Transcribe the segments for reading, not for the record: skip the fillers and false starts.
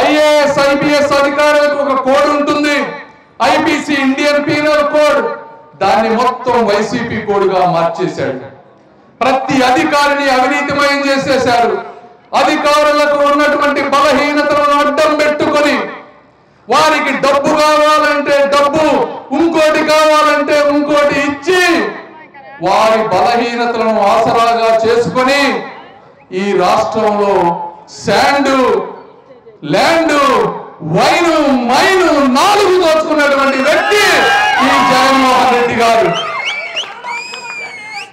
IAS IPS అధికారులకు ఒక code ఉంటుంది, ఐపీసీ ఇండియన్ పీనల్ కోడ్. దాన్ని మొత్తం వైసీపీ కోడ్గా మార్చేశాడు. ప్రతి అధికారిని అవినీతిమయం చేసేశారు. అధికారులకు ఉన్నటువంటి బలహీనతలను అడ్డం పెట్టుకొని వారికి డబ్బు కావాలంటే డబ్బు, ఇంకోటి కావాలంటే ఇంకోటి ఇచ్చి వారి బలహీనతలను ఆసరాగా చేసుకొని ఈ రాష్ట్రంలో శాండు, ల్యాండ్, వైను, మైను 4 దోచుకున్నటువంటి వ్యక్తి ఈ జగన్మోహన్ రెడ్డి గారు.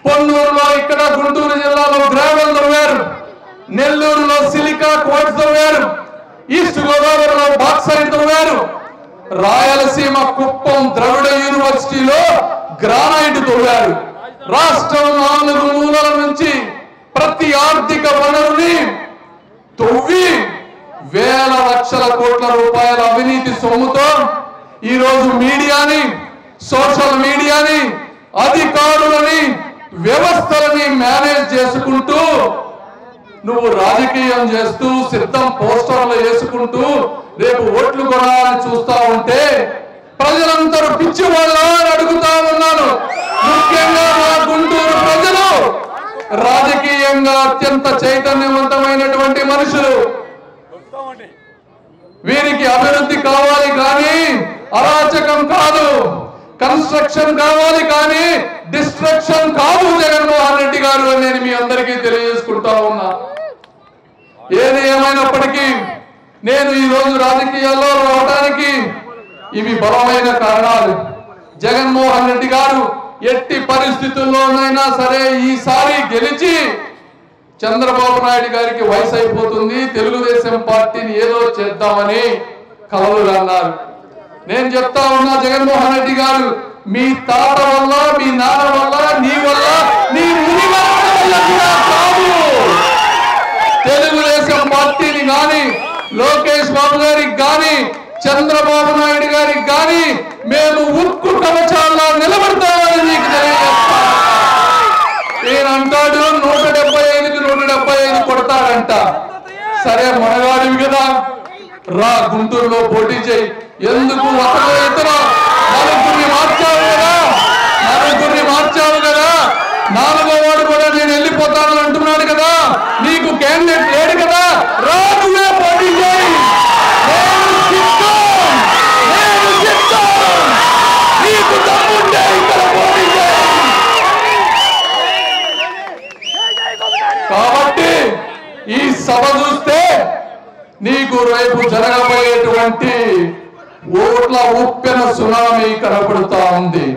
పొన్నూరులో, ఇక్కడ గుంటూరు జిల్లాలో గ్రావెల్ తవ్వారు, నెల్లూరులో సిలికా క్వార్ట్జ్ తవ్వారు, ఈస్ట్ గోదావరిలో బాక్సైట్ తవ్వారు, రాయలసీమ కుప్పం ద్రవిడ యూనివర్సిటీలో గ్రానైట్ తవ్వారు. రాష్ట్రం 4 మూలల నుంచి ప్రతి ఆర్థిక వనరుని తవ్వి వేల లక్షల కోట్ల రూపాయల అవినీతి సొమ్ముతో ఈరోజు మీడియాని, సోషల్ మీడియాని, అధికారులని, వ్యవస్థలని మేనేజ్ చేసుకుంటూ నువ్వు రాజకీయం చేస్తూ సిద్ధం పోస్టర్లు వేసుకుంటూ రేపు ఓట్లు కొనాలని చూస్తా ఉంటే ప్రజలందరూ పిచ్చివాళ్ళ అని అడుగుతా ఉన్నాను. ముఖ్యంగా మా గుంటూరు ప్రజలు రాజకీయంగా అత్యంత చైతన్యవంతమైనటువంటి మనుషులు. వీరికి అభివృద్ధి కావాలి కానీ అరాచకం కాదు, కన్స్ట్రక్షన్ కావాలి కానీ డిస్ట్రక్షన్ కాదు జగన్మోహన్ రెడ్డి గారు అని నేను మీ అందరికీ తెలియజేసుకుంటా ఉన్నా. ఏది ఏమైనప్పటికీ నేను ఈ రోజు రాజకీయాల్లో రావడానికి ఇవి బలమైన కారణాలు. జగన్మోహన్ రెడ్డి గారు ఎట్టి పరిస్థితుల్లోనైనా సరే ఈసారి గెలిచి, చంద్రబాబు నాయుడు గారికి వయసు అయిపోతుంది, తెలుగుదేశం పార్టీని ఏదో చేద్దామని కలలు అన్నారు. నేను చెప్తా ఉన్నా, జగన్మోహన్ రెడ్డి గారు మీ తాత వల్ల, మీ నాన్న వల్ల, నీ వల్ల, నీ ముని వల్ల కాదు. తెలుగుదేశం పార్టీని కానీ, లోకేష్ బాబు గారికి కానీ, చంద్రబాబు నాయుడు గారికి కానీ మేము ఉక్కు కవచాల్లో నిలబడతామని నీకు తెలియజేస్తాను. నేనంటాడు 175కి 175 కొడతాడంట. సరే, మనగాడివి కదా, రా గుంటూరులో పోటీ చేయి. ఎందుకు ఒకటో ఇతర నలుగురిని మార్చావు కదా, 4వ వాడు కూడా నేను వెళ్ళిపోతానని అంటున్నాడు కదా, నీకు క్యాండిడేట్ లేడు కదా, రా నువ్వే పోటీ చేయి. నీకు దమ్ముంటే ఇక్కడ పోటీ చేయి. కాబట్టి ఈ సభ చూస్తే నీకు రేపు జరగబోయేటువంటి ఓట్ల ఉప్పెన సునామీ కనపడుతా ఉంది.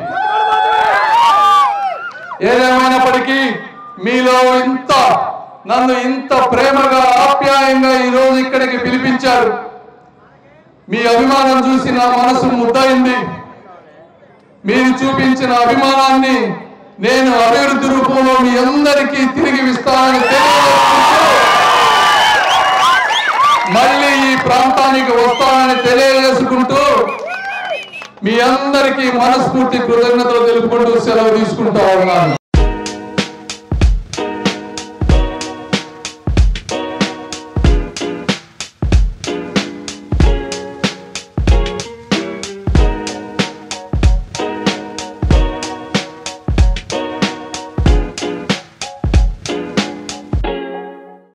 ఏదేమైనప్పటికీ మీలో నన్ను ఇంత ప్రేమగా, ఆప్యాయంగా ఈరోజు ఇక్కడికి పిలిపించారు. మీ అభిమానం చూసి నా మనసు ముద్దయింది. మీరు చూపించిన అభిమానాన్ని నేను అభివృద్ధి రూపంలో మీ అందరికీ తిరిగి ఇస్తానని తెలియజేసుకుంటూ మళ్ళీ ఈ ప్రాంతానికి వస్తానని తెలియజేసుకుంటూ మీ అందరికీ మనస్ఫూర్తి కృతజ్ఞతలు తెలుపుకుంటూ సెలవు తీసుకుంటా ఉన్నాను.